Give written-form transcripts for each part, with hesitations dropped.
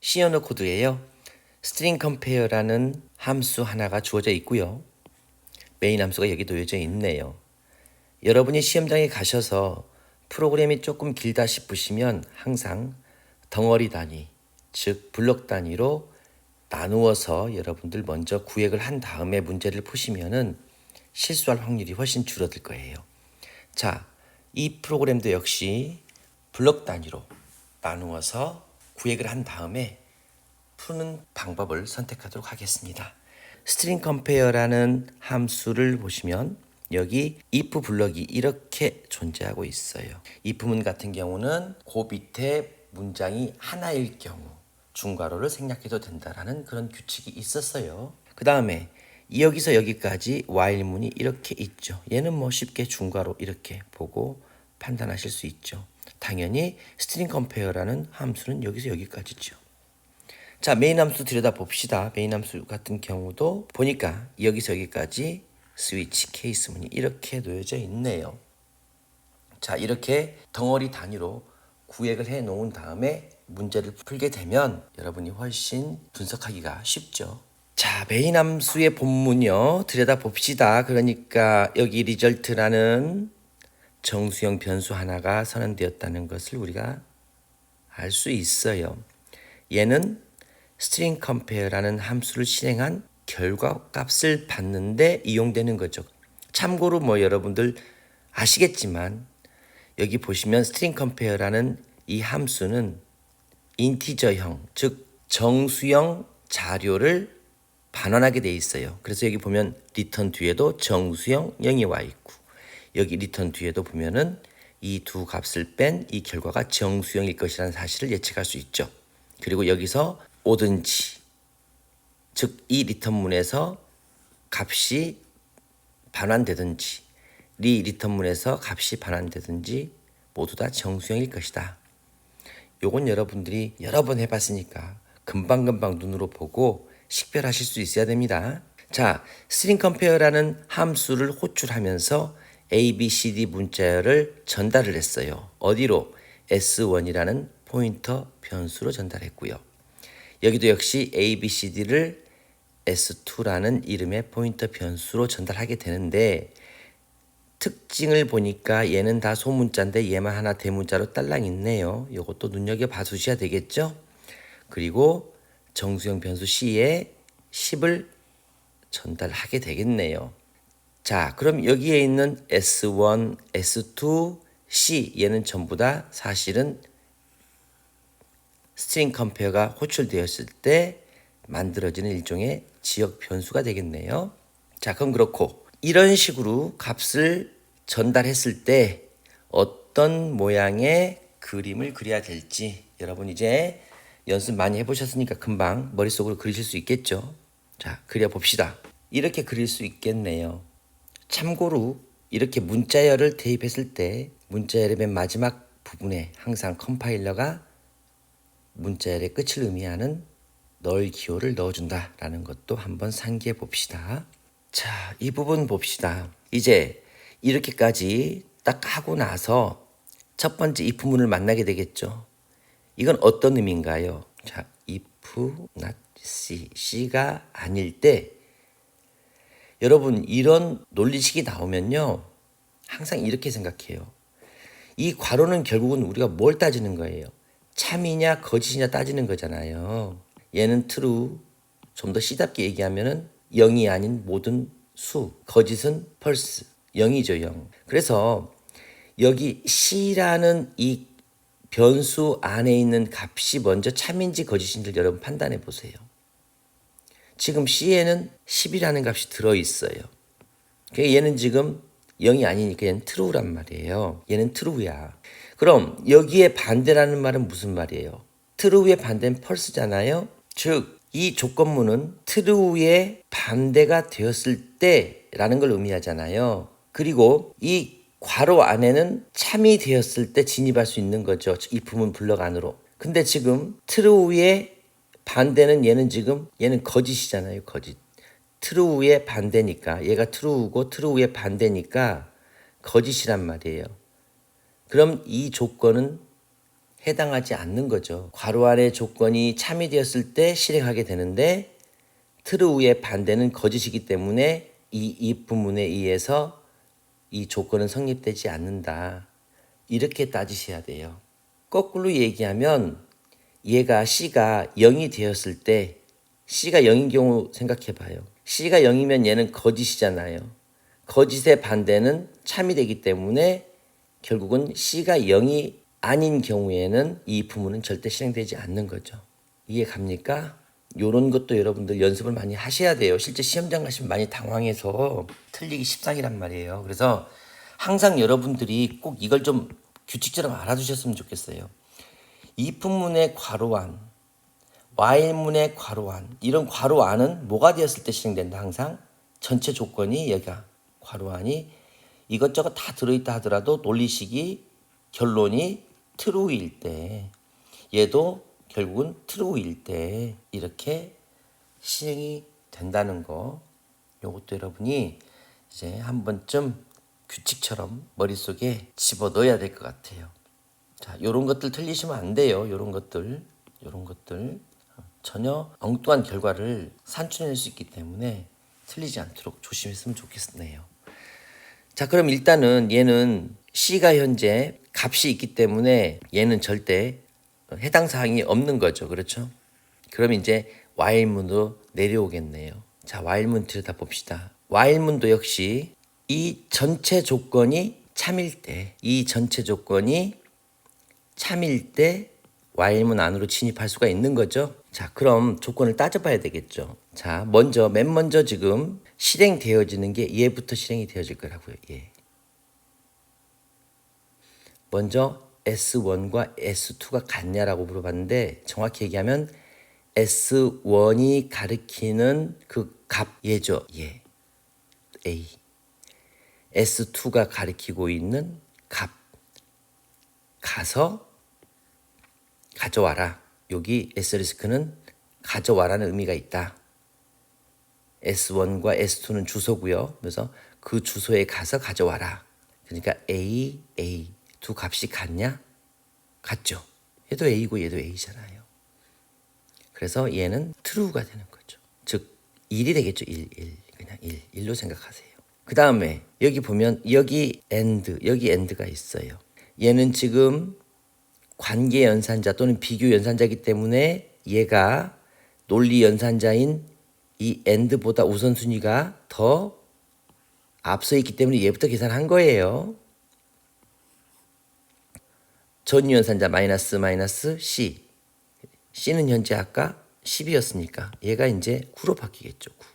C 언어 코드에요. string compare라는 함수 하나가 주어져 있고요. 메인 함수가 여기 놓여져 있네요. 여러분이 시험장에 가셔서 프로그램이 조금 길다 싶으시면 항상 덩어리 단위, 즉 블록 단위로 나누어서 여러분들 먼저 구획을 한 다음에 문제를 푸시면은 실수할 확률이 훨씬 줄어들 거예요. 자, 이 프로그램도 역시 블록 단위로 나누어서 구획을 한 다음에 푸는 방법을 선택하도록 하겠습니다. string compare라는 함수를 보시면 여기 if 블럭이 이렇게 존재하고 있어요. if문 같은 경우는 그 밑에 문장이 하나일 경우 중괄호를 생략해도 된다라는 그런 규칙이 있었어요. 그 다음에 여기서 여기까지 while문이 이렇게 있죠. 얘는 뭐 쉽게 중괄호 이렇게 보고 판단하실 수 있죠. 당연히 string compare라는 함수는 여기서 여기까지죠. 자, 메인 함수 들여다봅시다. 메인 함수 같은 경우도 보니까 여기서 여기까지 스위치 케이스문이 이렇게 놓여져 있네요. 자, 이렇게 덩어리 단위로 구획을 해 놓은 다음에 문제를 풀게 되면 여러분이 훨씬 분석하기가 쉽죠. 자, 메인 함수의 본문요 들여다봅시다. 그러니까 여기 리절트라는 정수형 변수 하나가 선언되었다는 것을 우리가 알 수 있어요. 얘는 string compare라는 함수를 실행한 결과 값을 받는데 이용되는 거죠. 참고로 뭐 여러분들 아시겠지만 여기 보시면 string compare라는 이 함수는 인티저형, 즉 정수형 자료를 반환하게 돼 있어요. 그래서 여기 보면 return 뒤에도 정수형 0이 와 있고 여기 return 뒤에도 보면은 이 두 값을 뺀 이 결과가 정수형일 것이라는 사실을 예측할 수 있죠. 그리고 여기서 오든지, 즉 이 리턴문에서 값이 반환되든지 리턴문에서 값이 반환되든지 모두 다 정수형일 것이다. 요건 여러분들이 여러 번 해봤으니까 금방금방 눈으로 보고 식별하실 수 있어야 됩니다. 자, string compare라는 함수를 호출하면서 A, B, C, D 문자열을 전달을 했어요. 어디로? S1이라는 포인터 변수로 전달했고요. 여기도 역시 A, B, C, D를 S2라는 이름의 포인터 변수로 전달하게 되는데 특징을 보니까 얘는 다 소문자인데 얘만 하나 대문자로 딸랑 있네요. 이것도 눈여겨봐 주셔야 되겠죠? 그리고 정수형 변수 C에 10을 전달하게 되겠네요. 자, 그럼 여기에 있는 S1, S2, C 얘는 전부 다 사실은 string compare가 호출되었을 때 만들어지는 일종의 지역 변수가 되겠네요. 자, 그럼 그렇고 이런 식으로 값을 전달했을 때 어떤 모양의 그림을 그려야 될지 여러분 이제 연습 많이 해보셨으니까 금방 머릿속으로 그리실 수 있겠죠. 자, 그려봅시다. 이렇게 그릴 수 있겠네요. 참고로 이렇게 문자열을 대입했을 때 문자열의 맨 마지막 부분에 항상 컴파일러가 문자열의 끝을 의미하는 널 기호를 넣어준다라는 것도 한번 상기해 봅시다. 자, 이 부분 봅시다. 이제 이렇게까지 딱 하고 나서 첫 번째 if문을 만나게 되겠죠. 이건 어떤 의미인가요? 자, if not C, C가 아닐 때 여러분 이런 논리식이 나오면요 항상 이렇게 생각해요. 이 괄호는 결국은 우리가 뭘 따지는 거예요? 참이냐 거짓이냐 따지는 거잖아요. 얘는 true, 좀 더 C답게 얘기하면은 0이 아닌 모든 수, 거짓은 false, 0이죠 0. 그래서 여기 C라는 이 변수 안에 있는 값이 먼저 참인지 거짓인지 여러분 판단해 보세요. 지금 C에는 10이라는 값이 들어있어요. 그러니까 얘는 지금 0이 아니니까 얘는 true란 말이에요. 얘는 true야. 그럼 여기에 반대라는 말은 무슨 말이에요? true의 반대는 false잖아요. 즉 이 조건문은 true의 반대가 되었을 때라는 걸 의미하잖아요. 그리고 이 괄호 안에는 참이 되었을 때 진입할 수 있는 거죠. if문 블럭 안으로. 근데 지금 true의 반대는 얘는 거짓이잖아요. 거짓. true의 반대니까 얘가 true고 true의 반대니까 거짓이란 말이에요. 그럼 이 조건은 해당하지 않는 거죠. 괄호 안의 조건이 참이 되었을 때 실행하게 되는데 true의 반대는 거짓이기 때문에 이 if 문에 의해서 이 조건은 성립되지 않는다. 이렇게 따지셔야 돼요. 거꾸로 얘기하면 얘가 C가 0이 되었을 때 C가 0인 경우 생각해 봐요. C가 0이면 얘는 거짓이잖아요. 거짓의 반대는 참이 되기 때문에 결국은 C가 0이 아닌 경우에는 이 if 문은 절대 실행되지 않는 거죠. 이해 갑니까? 요런 것도 여러분들 연습을 많이 하셔야 돼요. 실제 시험장 가시면 많이 당황해서 틀리기 십상이란 말이에요. 그래서 항상 여러분들이 꼭 이걸 좀 규칙처럼 알아두셨으면 좋겠어요. if 문의 괄호 안, while 문의 괄호 안, 이런 괄호 안은 뭐가 되었을 때 실행된다. 항상 전체 조건이 여기가 괄호 안이 이것저것 다 들어있다 하더라도 논리식이 결론이 true일 때 얘도 결국은 true일 때 이렇게 실행이 된다는 거, 요것도 여러분이 이제 한 번쯤 규칙처럼 머릿속에 집어넣어야 될 것 같아요. 자, 요런 것들 틀리시면 안 돼요. 요런 것들 전혀 엉뚱한 결과를 산출해낼 수 있기 때문에 틀리지 않도록 조심했으면 좋겠네요. 자, 그럼 일단은 얘는 C가 현재 값이 있기 때문에 얘는 절대 해당 사항이 없는 거죠. 그렇죠? 그럼 이제 while문으로 내려오겠네요. 자, while문 들여다 봅시다. while문도 역시 이 전체 조건이 참일 때, while문 안으로 진입할 수가 있는 거죠. 자, 그럼 조건을 따져봐야 되겠죠. 자, 맨 먼저 지금 실행되어지는 게 얘부터 실행이 되어질 거라고요. 예. 먼저 S1과 S2가 같냐라고 물어봤는데 정확히 얘기하면 S1이 가리키는 그 값 얘죠. 예. A. S2가 가리키고 있는 값. 가서 가져와라. 여기 S리스크는 가져와라는 의미가 있다. S1과 S2는 주소고요. 그래서 그 주소에 가서 가져와라. 그러니까 A 두 값이 같냐? 같죠. 얘도 A고 얘도 A잖아요. 그래서 얘는 true가 되는 거죠. 즉 1이 되겠죠. 1. 그냥 1로 생각하세요. 그 다음에 여기 보면 여기 end가 있어요. 얘는 지금 관계 연산자 또는 비교 연산자이기 때문에 얘가 논리 연산자인 이 end보다 우선순위가 더 앞서 있기 때문에 얘부터 계산한 거예요. 전위 연산자 마이너스 C. C는 현재 아까 10이었으니까 얘가 이제 9로 바뀌겠죠. 9.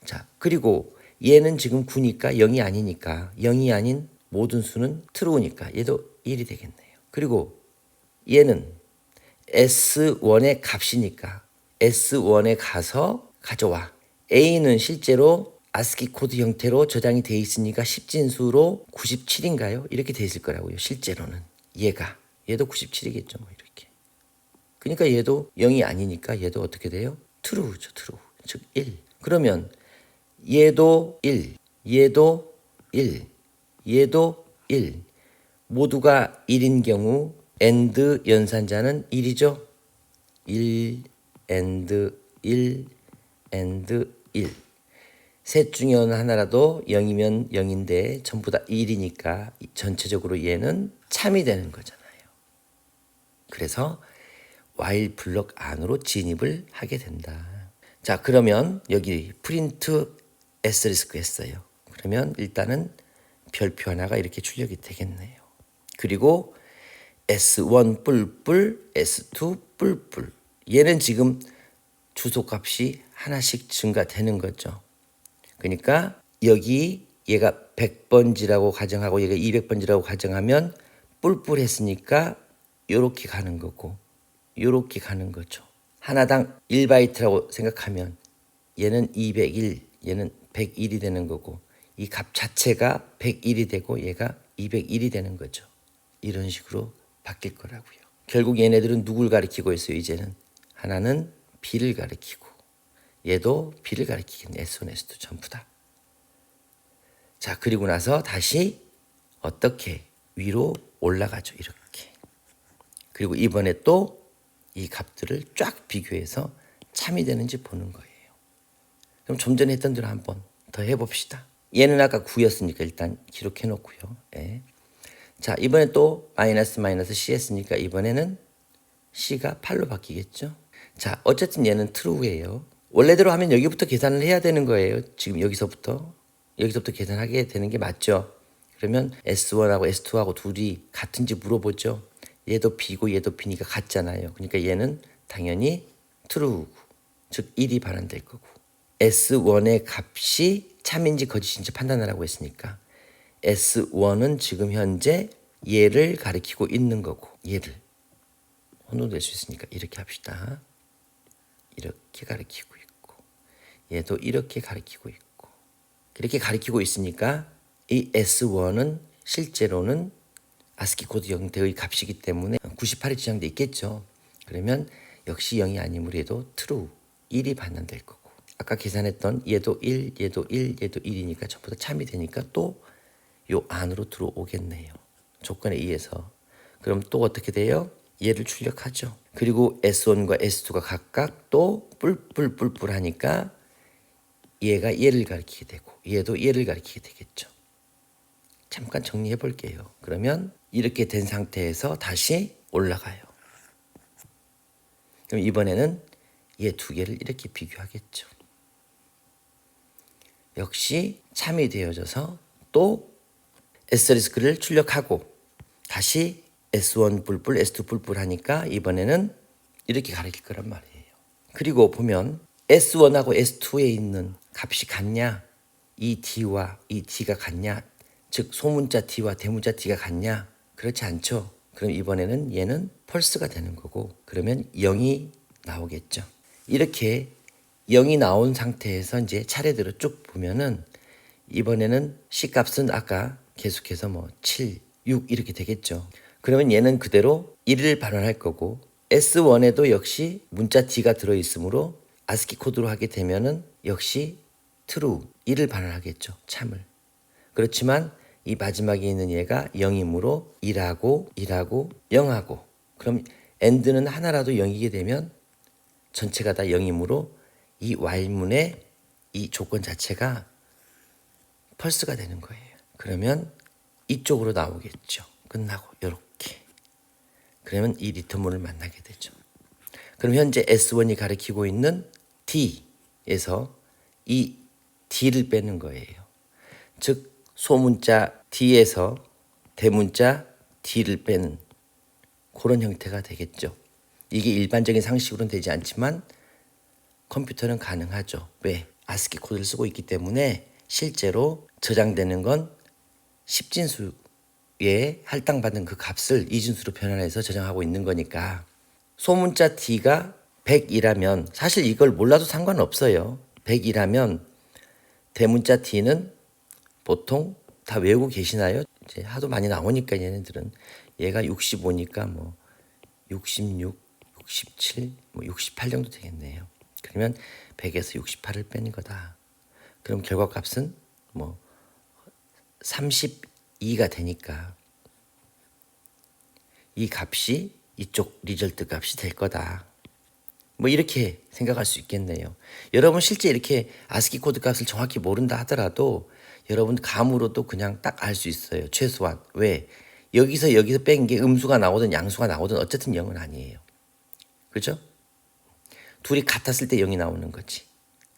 자, 그리고 얘는 지금 9니까 0이 아니니까 0이 아닌 모든 수는 true니까 얘도 1이 되겠네요. 그리고 얘는 S1의 값이니까 S1에 가서 가져와. A는 실제로 ASCII 코드 형태로 저장이 돼 있으니까 10진수로 97인가요? 이렇게 돼 있을 거라고요. 실제로는. 얘도 97이겠죠. 뭐 이렇게. 그러니까 얘도 0이 아니니까 얘도 어떻게 돼요? true죠. true. 즉 1. 그러면 얘도 1, 얘도 1, 얘도 1. 모두가 1인 경우 and 연산자는 1이죠. 1, and 1, and 1. 셋 중에 어느 하나라도 0이면 0인데 전부 다 1이니까 전체적으로 얘는 참이 되는 거잖아요. 그래서 while 블록 안으로 진입을 하게 된다. 자, 그러면 여기 프린트 S리스크 했어요. 그러면 일단은 별표 하나가 이렇게 출력이 되겠네요. 그리고 S1 뿔뿔, S2 뿔뿔. 얘는 지금 주소값이 하나씩 증가되는 거죠. 그러니까 여기 얘가 100번지라고 가정하고 얘가 200번지라고 가정하면 뿔뿔 했으니까 요렇게 가는 거고 요렇게 가는 거죠. 하나당 1바이트라고 생각하면 얘는 201, 얘는 101이 되는 거고 이 값 자체가 101이 되고 얘가 201이 되는 거죠. 이런 식으로 바뀔 거라고요. 결국 얘네들은 누굴 가리키고 있어요. 이제는 하나는 B를 가리키고 얘도 B를 가리키겠네. S1, S2 전부 다. 자, 그리고 나서 다시 어떻게 위로 올라가죠. 그리고 이번에 또 이 값들을 쫙 비교해서 참이 되는지 보는 거예요. 그럼 좀 전에 했던 대로 한번 더 해봅시다. 얘는 아까 9였으니까 일단 기록해 놓고요. 예. 자, 이번에 또 마이너스 C 했으니까 이번에는 C가 8로 바뀌겠죠. 자, 어쨌든 얘는 true예요. 원래대로 하면 여기부터 계산을 해야 되는 거예요. 지금 여기서부터 계산하게 되는 게 맞죠. 그러면 S1하고 S2하고 둘이 같은지 물어보죠. 얘도 B고 얘도 B니까 같잖아요. 그러니까 얘는 당연히 true고, 즉 1이 반환될 거고, S1의 값이 참인지 거짓인지 판단하라고 했으니까 S1은 지금 현재 얘를 가리키고 있는 거고, 얘를 혼도 낼 수 있으니까 이렇게 합시다. 이렇게 가리키고 있고, 얘도 이렇게 가리키고 있고, 이렇게 가리키고 있으니까 이 S1은 실제로는 아스키 코드 형태의 값이기 때문에 98이 지정돼 있겠죠. 그러면 역시 0이 아니므로 얘도 true, 1이 반환될 거고, 아까 계산했던 얘도 1, 얘도 1, 얘도 1이니까 전부 다 참이 되니까 또 요 안으로 들어오겠네요. 조건에 의해서. 그럼 또 어떻게 돼요? 얘를 출력하죠. 그리고 S1과 S2가 각각 또 뿔뿔뿔뿔 하니까 얘가 얘를 가리키게 되고 얘도 얘를 가리키게 되겠죠. 잠깐 정리해 볼게요. 그러면 이렇게 된 상태에서 다시 올라가요. 그럼 이번에는 얘 두 개를 이렇게 비교하겠죠. 역시 참이 되어져서 또 S 리스크를 출력하고 다시 S1 뿔뿔 S2 뿔뿔 하니까 이번에는 이렇게 가리킬 거란 말이에요. 그리고 보면 S1하고 S2에 있는 값이 같냐, 이 D와 이 D가 같냐, 즉 소문자 D와 대문자 D가 같냐, 그렇지 않죠. 그럼 이번에는 얘는 펄스가 되는 거고, 그러면 0이 나오겠죠. 이렇게 0이 나온 상태에서 이제 차례대로 쭉 보면은 이번에는 C 값은 아까 계속해서 뭐 7, 6 이렇게 되겠죠. 그러면 얘는 그대로 1을 반환할 거고, S1에도 역시 문자 D가 들어있으므로 아스키 코드로 하게 되면은 역시 true, 1을 반환하겠죠. 참을. 그렇지만 이 마지막에 있는 얘가 0이므로 1하고 0하고, 그럼 end는 하나라도 0이게 되면 전체가 다 0이므로 이 while문의 이 조건 자체가 펄스가 되는 거예요. 그러면 이쪽으로 나오겠죠. 끝나고 이렇게. 그러면 이 리턴문을 만나게 되죠. 그럼 현재 S1이 가리키고 있는 D에서 이 D를 빼는 거예요. 즉 소문자 D에서 대문자 D를 빼는 그런 형태가 되겠죠. 이게 일반적인 상식으로는 되지 않지만 컴퓨터는 가능하죠. 왜? 아스키 코드를 쓰고 있기 때문에 실제로 저장되는 건 10진수에 할당받는 그 값을 2진수로 변환해서 저장하고 있는 거니까, 소문자 D가 100이라면 사실 이걸 몰라도 상관없어요. 100이라면 대문자 D는 보통 다 외우고 계시나요? 이제 하도 많이 나오니까 얘네들은, 얘가 65니까 뭐 66, 67, 뭐 68 정도 되겠네요. 그러면 100에서 68을 빼는 거다. 그럼 결과값은 뭐 32가 되니까 이 값이 이쪽 리절트 값이 될 거다. 뭐 이렇게 생각할 수 있겠네요. 여러분 실제 이렇게 아스키 코드 값을 정확히 모른다 하더라도 여러분 감으로도 그냥 딱 알 수 있어요. 최소한. 왜? 여기서 뺀 게 음수가 나오든 양수가 나오든 어쨌든 0은 아니에요. 그렇죠? 둘이 같았을 때 0이 나오는 거지.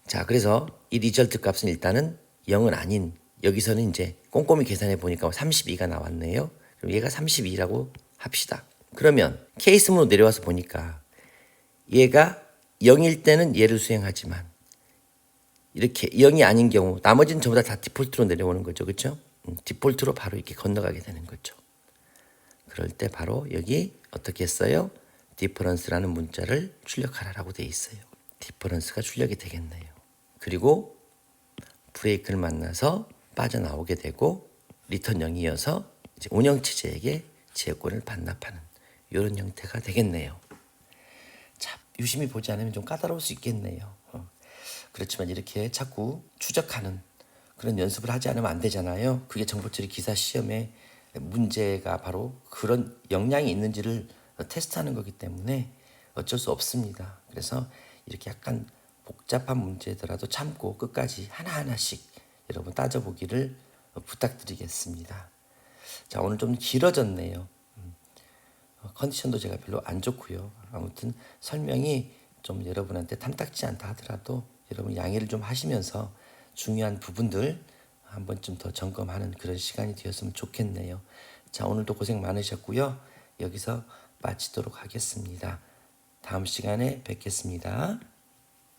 자, 그래서 이 리절트 값은 일단은 0은 아닌, 여기서는 이제 꼼꼼히 계산해 보니까 32가 나왔네요. 그럼 얘가 32라고 합시다. 그러면 케이스문으로 내려와서 보니까 얘가 0일 때는 얘를 수행하지만 이렇게 0이 아닌 경우 나머지는 전부 다 디폴트로 내려오는 거죠. 그렇죠? 디폴트로 바로 이렇게 건너가게 되는 거죠. 그럴 때 바로 여기 어떻게 했어요? 디퍼런스라는 문자를 출력하라고 돼 있어요. 디퍼런스가 출력이 되겠네요. 그리고 브레이크를 만나서 빠져나오게 되고 리턴 0이어서 이제 운영체제에게 지역권을 반납하는 이런 형태가 되겠네요. 자, 유심히 보지 않으면 좀 까다로울 수 있겠네요. 그렇지만 이렇게 자꾸 추적하는 그런 연습을 하지 않으면 안 되잖아요. 그게 정보처리 기사 시험에 문제가 바로 그런 역량이 있는지를 테스트하는 거기 때문에 어쩔 수 없습니다. 그래서 이렇게 약간 복잡한 문제더라도 참고 끝까지 하나하나씩 여러분 따져보기를 부탁드리겠습니다. 자, 오늘 좀 길어졌네요. 컨디션도 제가 별로 안 좋고요. 아무튼 설명이 좀 여러분한테 탐탁지 않다 하더라도 여러분 양해를 좀 하시면서 중요한 부분들 한 번쯤 더 점검하는 그런 시간이 되었으면 좋겠네요. 자, 오늘도 고생 많으셨고요. 여기서 마치도록 하겠습니다. 다음 시간에 뵙겠습니다.